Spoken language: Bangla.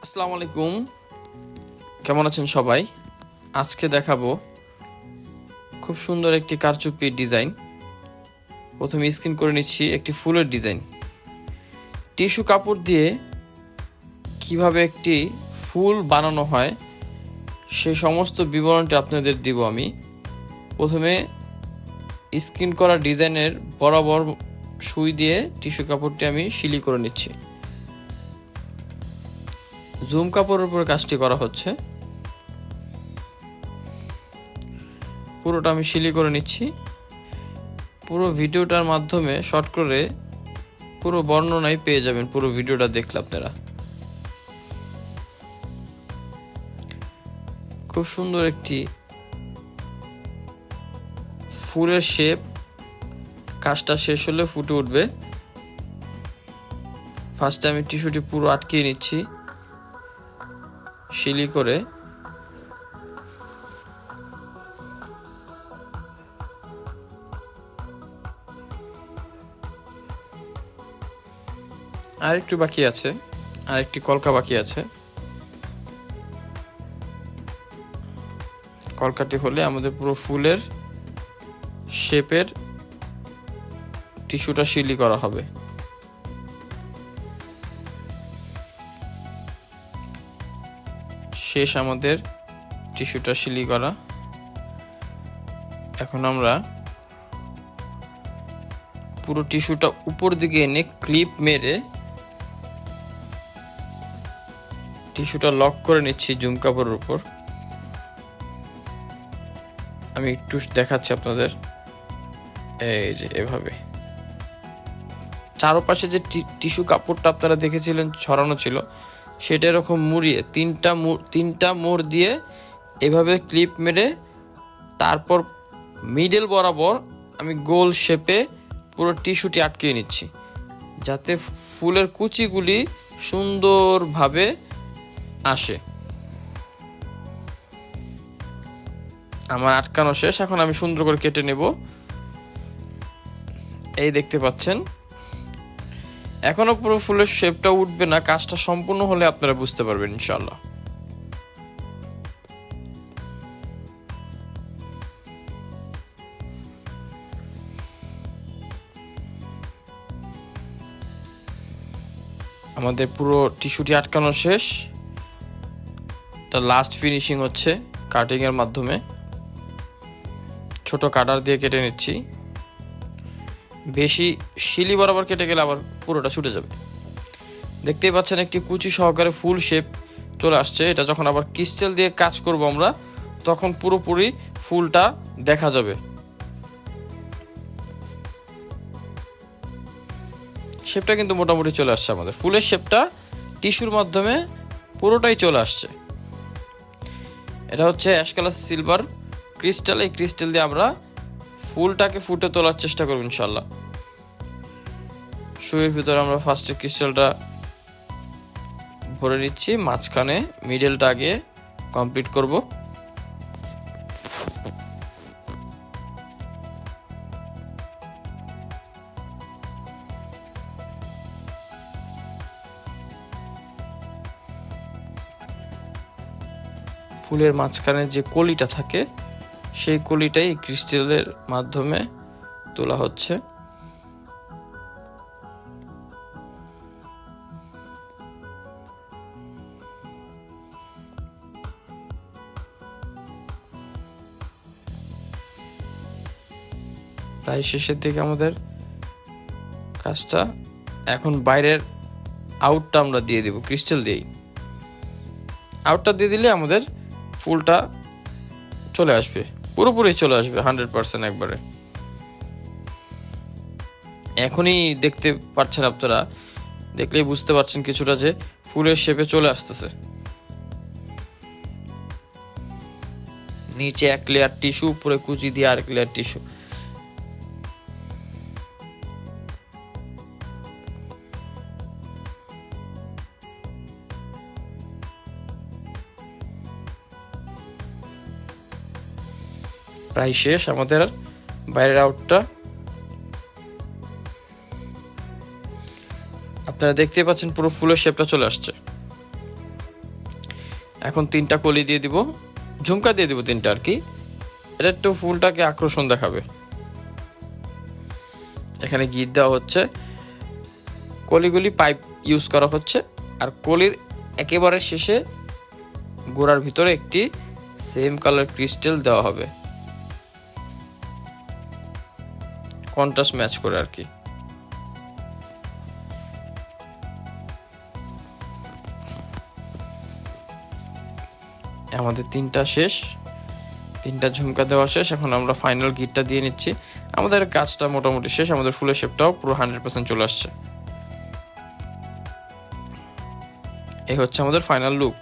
আসসালামু আলাইকুম, কেমন আছেন সবাই? আজকে দেখাবো খুব সুন্দর একটি কারচুপির ডিজাইন। প্রথমে স্ক্রিন করে নিচ্ছি একটি ফুলের ডিজাইন। টিস্যু কাপড় দিয়ে কিভাবে একটি ফুল বানানো হয় সে সমস্ত বিবরণটি আপনাদের দিব আমি। প্রথমে স্ক্রিন করা ডিজাইনের বরাবর সুই দিয়ে টিস্যু কাপড়টি আমি সিলি করে নিচ্ছি। জুম কাপড়ের উপর কাজটি করা হচ্ছে। পুরোটা আমি সিলি করে নিচ্ছি। পুরো ভিডিওটার মাধ্যমে শর্ট করে পুরো বর্ণনাই পেয়ে যাবেন পুরো ভিডিওটা দেখলে আপনারা। খুব সুন্দর একটি ফুলের শেপ, কাজটা শেষ হলে ফুটে উঠবে। ফার্স্টে আমি টিস্যুটি পুরো আটকিয়ে নিচ্ছি সিলি করে। আরেকটু বাকি আছে, আরেকটি কলকা বাকি আছে। কলকাটি হলে আমাদের পুরো ফুলের শেপের টিস্যুটা সিলি করা হবে। শেষ আমাদের টিস্যুটা সিলি করা। এখন আমরা পুরো টিস্যুটা উপর দিকে এনে ক্লিপ মেরে টিস্যুটা লক করে নিচ্ছি জুম কাপড়ের উপর। আমি একটু দেখাচ্ছি আপনাদের, এই যে এভাবে চারপাশে যে টিস্যু কাপড়টা আপনারা দেখেছিলেন ছড়ানো ছিল সেটা এরকম মুড়িয়ে তিনটা মোড় দিয়ে এভাবে ক্লিপ মেরে তারপর মিডল বরাবর আমি গোল শেপে পুরো টিস্যুটি আটকিয়ে নিচ্ছি যাতে ফুলের কুচিগুলি সুন্দরভাবে আসে। আমার আটকানো শেষ, এখন আমি সুন্দর করে কেটে নেব। এই দেখতে পাচ্ছেন, এখনো পুরো ফুলের শেপটা উঠবে না, কাজটা সম্পূর্ণ হলে আপনারা বুঝতে পারবেন ইনশাআল্লাহ। আমাদের পুরো টিস্যুটি আটকানো শেষ। লাস্ট ফিনিশিং হচ্ছে কাটিং এর মাধ্যমে। ছোট কাটার দিয়ে কেটে নিচ্ছি। বেশি শিলি বরাবর কেটে গেলে আবার পুরোটা ছুটে যাবে। দেখতেই পাচ্ছেন একটি কুচি সহকারে ফুল শেপ চলে আসছে। এটা যখন আবার ক্রিস্টাল দিয়ে কাজ করব আমরা, তখন পুরোপুরি ফুলটা দেখা যাবে। শেপটা কিন্তু মোটামুটি চলে আসছে, আমাদের ফুলের শেপটা টিস্যুর মাধ্যমে পুরোটাই চলে আসছে। এটা হচ্ছে অ্যাশ কালার সিলভার ক্রিস্টাল। এই ক্রিস্টাল দিয়ে আমরা ফুলটাকে ফুটে তোলার চেষ্টা করব ইনশাল্লাহ। সুইয়ের ভিতরে আমরা ফার্স্টে ক্রিস্টালটা ভরে নিচ্ছি, মাঝখানে মিডলটা আগে কমপ্লিট করব। ফুলের মাঝখানে যে কলিটা থাকে সেই কলিটাই ক্রিস্টালের মাধ্যমে তোলা হচ্ছে। প্রায় শেষের দিকে আমাদের কাজটা। এখন বাইরের আউটটা আমরা দিয়ে দিব ক্রিস্টাল দিয়েই। আউটটা দিয়ে দিলে আমাদের ফুলটা চলে আসবে, পুরোপুরি চলে আসবে 100% একবারে। এখনই দেখতে পাচ্ছেন আপনারা, দেখলেই বুঝতে পারছেন কিছুটা যে ফুলের শেপে চলে আসতেছে। নিচে এক লেয়ার টিস্যু, উপরে কুচি দিয়ে আরেক লেয়ার টিস্যু। প্রায় শেষ আমাদের বাইরের আউটটা। আপনারা দেখতেই পাচ্ছেন পুরো ফুলের শেপটা চলে আসছে। এখন 3টা কলি দিয়ে দিব, ঝুমকা দিয়ে দিব 3টা আর কি। এটা একটু ফুলটাকে আকর্ষণ দেখাবে। এখানে গিট দেওয়া হচ্ছে, কলিগুলি পাইপ ইউজ করা হচ্ছে, আর কলির একেবারে শেষে গোড়ার ভিতরে একটি সেম কালার ক্রিস্টাল দেওয়া হবে, কন্ট্রাস্ট ম্যাচ করে আর কি। আমাদের 3টা শেষ, 3টা ঝুমকা দেওয়া শেষ। এখন আমরা ফাইনাল গিটটা দিয়ে নিচ্ছি। আমাদের কাজটা মোটামুটি শেষ, আমাদের ফুলের শেপটাও পুরো 100% চলে আসছে। এই হচ্ছে আমাদের ফাইনাল লুক।